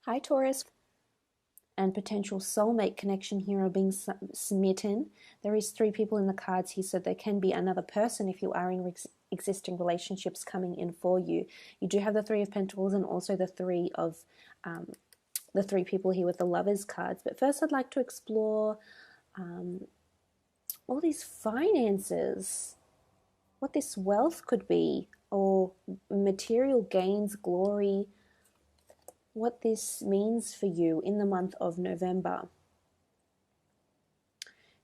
Hi, Taurus. And potential soulmate connection here are being smitten. There is 3 people in the cards here, so there can be another person if you are in existing relationships coming in for you. You do have the 3 of Pentacles and also the 3 people here with the Lovers cards. But first I'd like to explore all these finances, what this wealth could be, or material gains, glory, what this means for you in the month of November.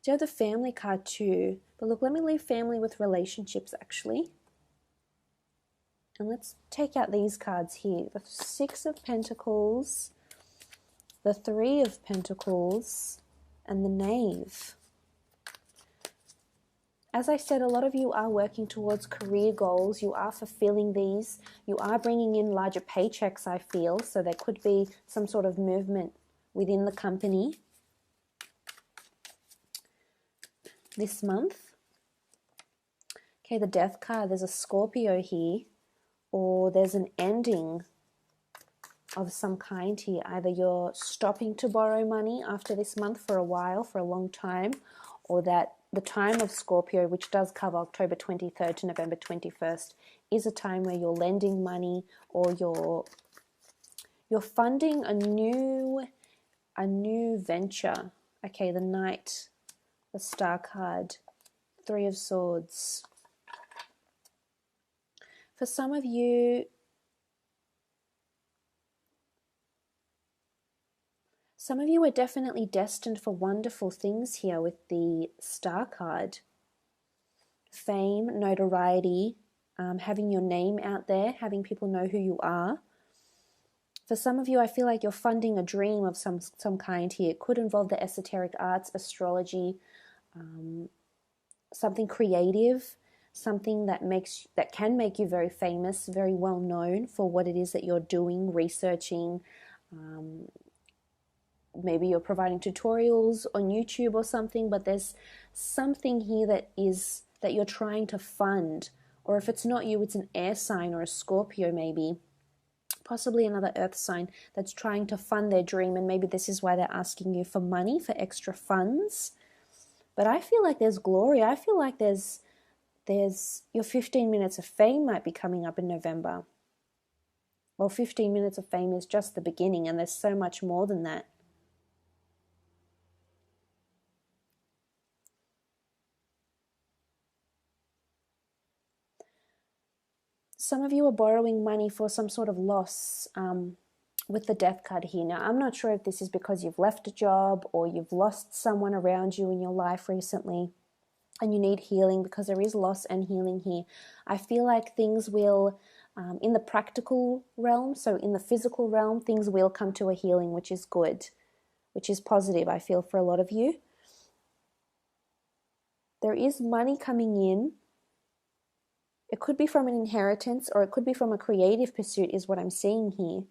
Do you have the family card too? But look, let me leave family with relationships actually. And let's take out these cards here. The 6 of Pentacles, the 3 of Pentacles, and the Knave. As I said, a lot of you are working towards career goals. You are fulfilling these. You are bringing in larger paychecks, I feel. So there could be some sort of movement within the company this month. Okay, the Death card. There's a Scorpio here, or there's an ending of some kind here. Either you're stopping to borrow money after this month for a while, for a long time, or that the time of Scorpio, which does cover October 23rd to November 21st, is a time where you're lending money or you're funding a new venture. Okay, the Knight, the Star card, 3 of Swords. For some of you, are definitely destined for wonderful things here with the Star card. Fame, notoriety, having your name out there, having people know who you are. For some of you, I feel like you're funding a dream of some kind here. It could involve the esoteric arts, astrology, something creative, something that can make you very famous, very well known for what it is that you're doing, researching. Maybe you're providing tutorials on YouTube or something, but there's something here that you're trying to fund. Or if it's not you, it's an air sign or a Scorpio maybe, possibly another earth sign that's trying to fund their dream, and maybe this is why they're asking you for money, for extra funds. But I feel like there's glory. I feel like there's your 15 minutes of fame might be coming up in November. Well, 15 minutes of fame is just the beginning, and there's so much more than that. Some of you are borrowing money for some sort of loss with the Death card here. Now, I'm not sure if this is because you've left a job or you've lost someone around you in your life recently and you need healing, because there is loss and healing here. I feel like things will, in the practical realm, so in the physical realm, things will come to a healing, which is good, which is positive, I feel, for a lot of you. There is money coming in. It could be from an inheritance or it could be from a creative pursuit, is what I'm seeing here.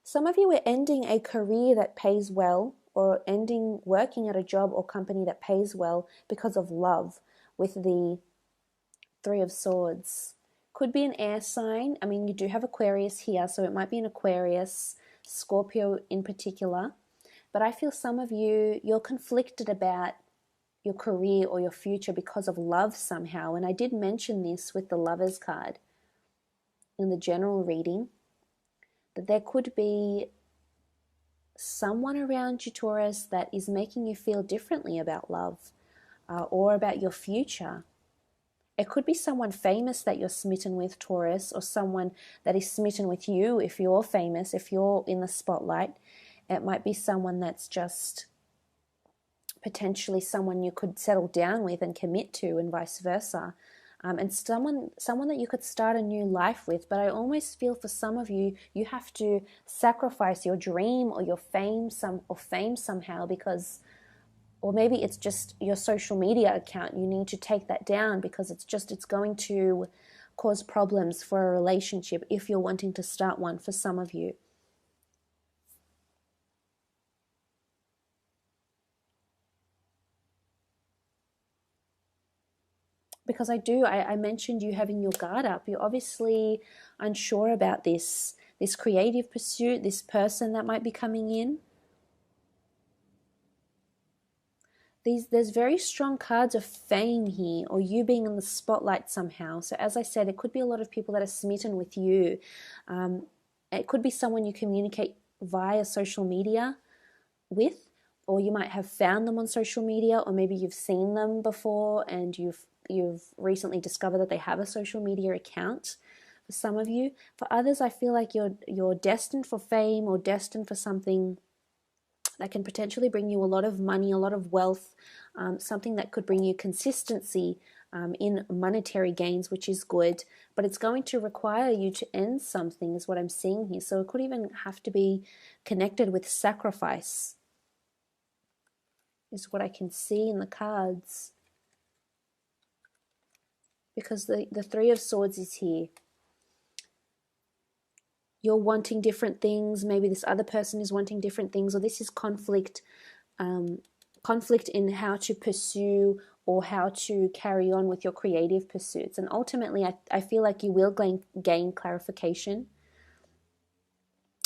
Some of you are ending a career that pays well, or ending working at a job or company that pays well because of love with the 3 of Swords. Could be an air sign. I mean, you do have Aquarius here, so it might be an Aquarius, Scorpio in particular. But I feel some of you, you're conflicted about your career or your future because of love somehow. And I did mention this with the Lovers card in the general reading, that there could be someone around you, Taurus, that is making you feel differently about love or about your future. It could be someone famous that you're smitten with, Taurus, or someone that is smitten with you if you're famous, if you're in the spotlight. It might be someone that's just potentially someone you could settle down with and commit to, and vice versa. And someone that you could start a new life with. But I almost feel for some of you, you have to sacrifice your dream or your fame somehow, because, or maybe it's just your social media account. You need to take that down because it's going to cause problems for a relationship if you're wanting to start one, for some of you. because I mentioned you having your guard up. You're obviously unsure about this creative pursuit, this person that might be coming in. There's very strong cards of fame here, or you being in the spotlight somehow. So as I said, it could be a lot of people that are smitten with you. It could be someone you communicate via social media with, or you might have found them on social media, or maybe you've seen them before and you've recently discovered that they have a social media account. For some of you, for others, I feel like you're destined for fame or destined for something that can potentially bring you a lot of money, a lot of wealth, something that could bring you consistency in monetary gains, which is good, but it's going to require you to end something, is what I'm seeing here. So it could even have to be connected with sacrifice, is what I can see in the cards. Because the Three of Swords is here. You're wanting different things. Maybe this other person is wanting different things, or this is conflict, conflict in how to pursue or how to carry on with your creative pursuits. And ultimately, I feel like you will gain clarification.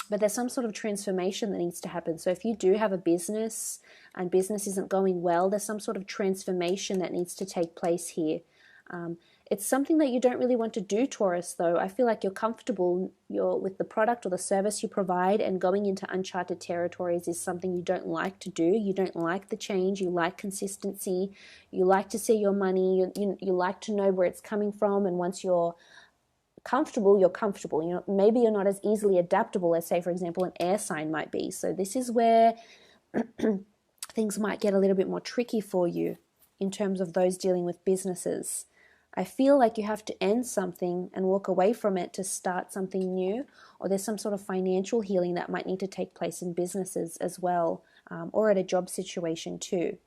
But there's some sort of transformation that needs to happen. So if you do have a business and business isn't going well, there's some sort of transformation that needs to take place here. It's something that you don't really want to do, Taurus, though. I feel like you're comfortable with the product or the service you provide, and going into uncharted territories is something you don't like to do. You don't like the change. You like consistency. You like to see your money. You like to know where it's coming from, and once you're comfortable, you're comfortable. Maybe you're not as easily adaptable as, say, for example, an air sign might be. So this is where things might get a little bit more tricky for you in terms of those dealing with businesses. I feel like you have to end something and walk away from it to start something new, or there's some sort of financial healing that might need to take place in businesses as well, or at a job situation too.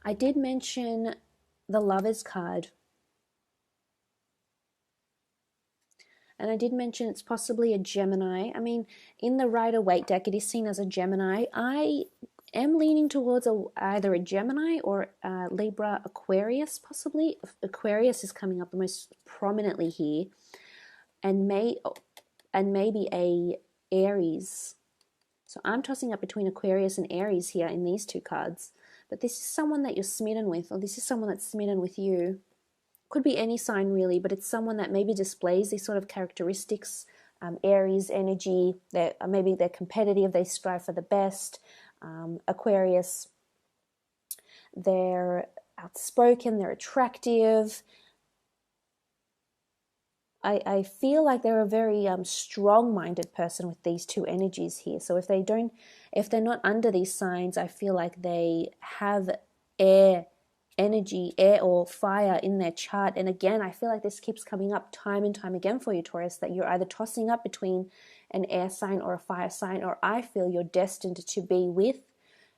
I did mention the Lovers card. And I did mention it's possibly a Gemini. I mean, in the Rider-Waite deck, it is seen as a Gemini. I am leaning towards either a Gemini or a Libra Aquarius, possibly. Aquarius is coming up the most prominently here. And maybe a Aries. So I'm tossing up between Aquarius and Aries here in these two cards. But this is someone that you're smitten with, or this is someone that's smitten with you. Could be any sign really, but it's someone that maybe displays these sort of characteristics. Aries energy, maybe they're competitive, they strive for the best. Aquarius, they're outspoken, they're attractive. I feel like they're a very strong-minded person with these two energies here. So if they're not under these signs, I feel like they have air energy, air or fire in their chart. And again, I feel like this keeps coming up time and time again for you, Taurus, that you're either tossing up between an air sign or a fire sign, or I feel you're destined to be with,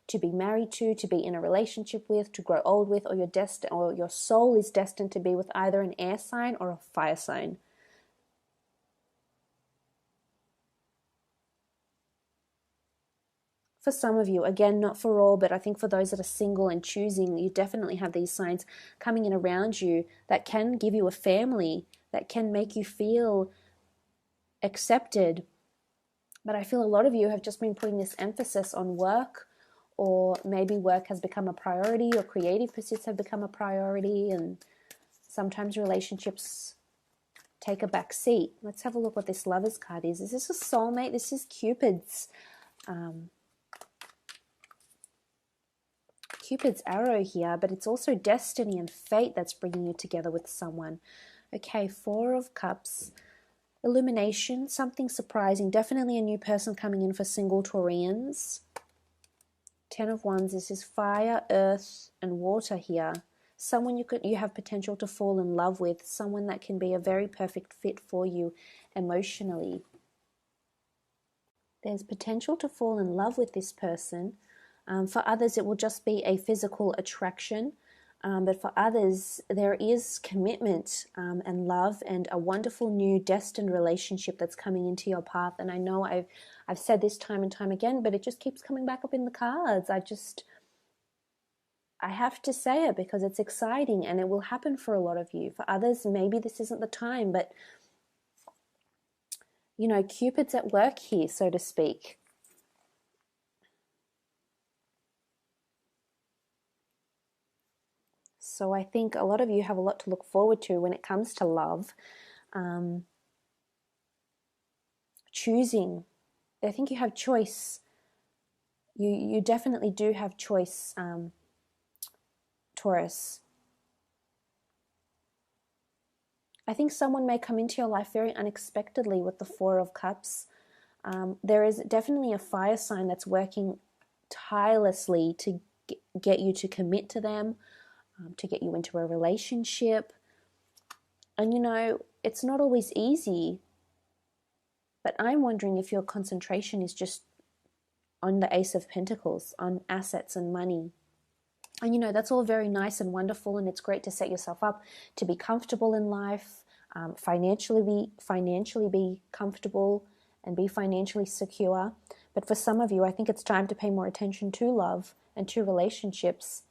to be married to be in a relationship with, to grow old with, or your soul is destined to be with either an air sign or a fire sign. For some of you, again, not for all, but I think for those that are single and choosing, you definitely have these signs coming in around you that can give you a family, that can make you feel accepted. But I feel a lot of you have just been putting this emphasis on work, or maybe work has become a priority, or creative pursuits have become a priority, and sometimes relationships take a back seat. Let's have a look what this Lovers card is. Is this a soulmate? This is Cupid's arrow here, but it's also destiny and fate that's bringing you together with someone. Okay, Four of Cups, illumination, something surprising, definitely a new person coming in for single Taurians. Ten of Wands, this is fire, earth, and water here. Someone you have potential to fall in love with, someone that can be a very perfect fit for you emotionally. There's potential to fall in love with this person. For others, it will just be a physical attraction. But for others, there is commitment and love and a wonderful new destined relationship that's coming into your path. And I know I've said this time and time again, but it just keeps coming back up in the cards. I have to say it because it's exciting and it will happen for a lot of you. For others, maybe this isn't the time, but you know, Cupid's at work here, so to speak. So I think a lot of you have a lot to look forward to when it comes to love. Choosing. I think you have choice. You definitely do have choice, Taurus. I think someone may come into your life very unexpectedly with the Four of Cups. There is definitely a fire sign that's working tirelessly to get you to commit to them, to get you into a relationship. And you know, it's not always easy, but I'm wondering if your concentration is just on the Ace of Pentacles, on assets and money. And you know, that's all very nice and wonderful, and it's great to set yourself up to be comfortable in life, financially be comfortable and be financially secure. But for some of you, I think it's time to pay more attention to love and to relationships.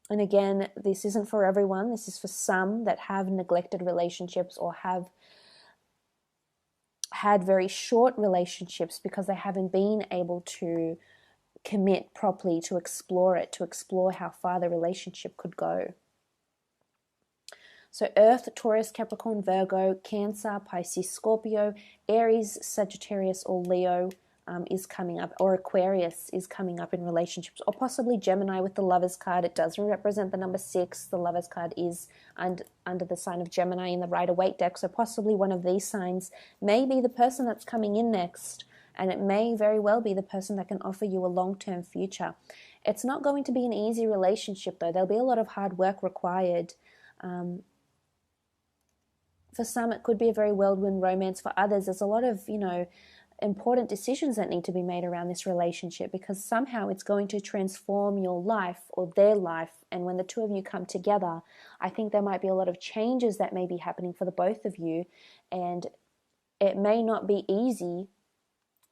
And again, this isn't for everyone. This is for some that have neglected relationships or have had very short relationships because they haven't been able to commit properly, to explore it, to explore how far the relationship could go. So Earth, Taurus, Capricorn, Virgo, Cancer, Pisces, Scorpio, Aries, Sagittarius, or Leo is coming up, or Aquarius is coming up in relationships, or possibly Gemini with the Lovers card. It does represent the number 6. The Lovers card is under the sign of Gemini in the Rider-Waite deck, so possibly one of these signs may be the person that's coming in next, and it may very well be the person that can offer you a long-term future. It's not going to be an easy relationship, though. There'll be a lot of hard work required. For some, it could be a very whirlwind romance. For others, there's a lot of, you know, important decisions that need to be made around this relationship, because somehow it's going to transform your life or their life. And when the two of you come together, I think there might be a lot of changes that may be happening for the both of you. And it may not be easy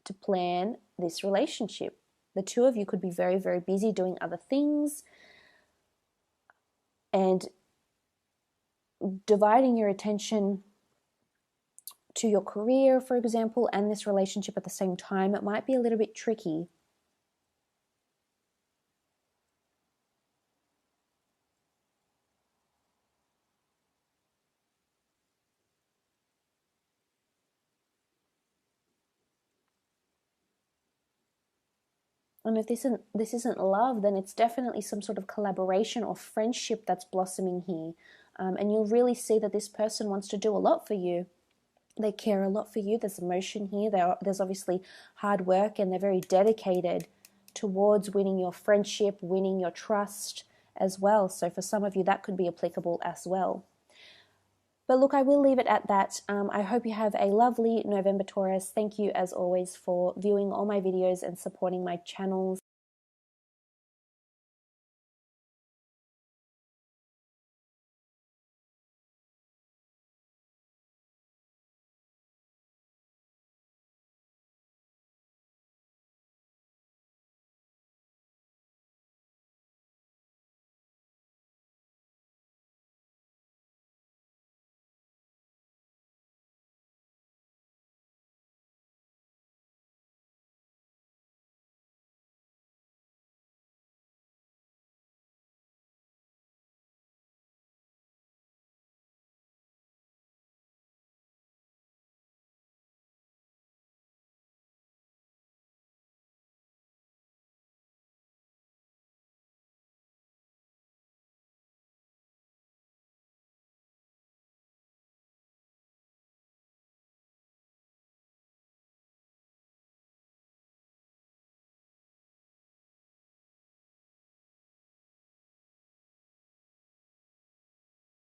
to plan this relationship. The two of you could be very, very busy doing other things and dividing your attention to your career, for example, and this relationship at the same time. It might be a little bit tricky. And if this isn't love, then it's definitely some sort of collaboration or friendship that's blossoming here. And you'll really see that this person wants to do a lot for you. They care a lot for you. There's emotion here. There's obviously hard work, and they're very dedicated towards winning your friendship, winning your trust as well. So for some of you, that could be applicable as well. But look, I will leave it at that. I hope you have a lovely November, Taurus. Thank you, as always, for viewing all my videos and supporting my channels.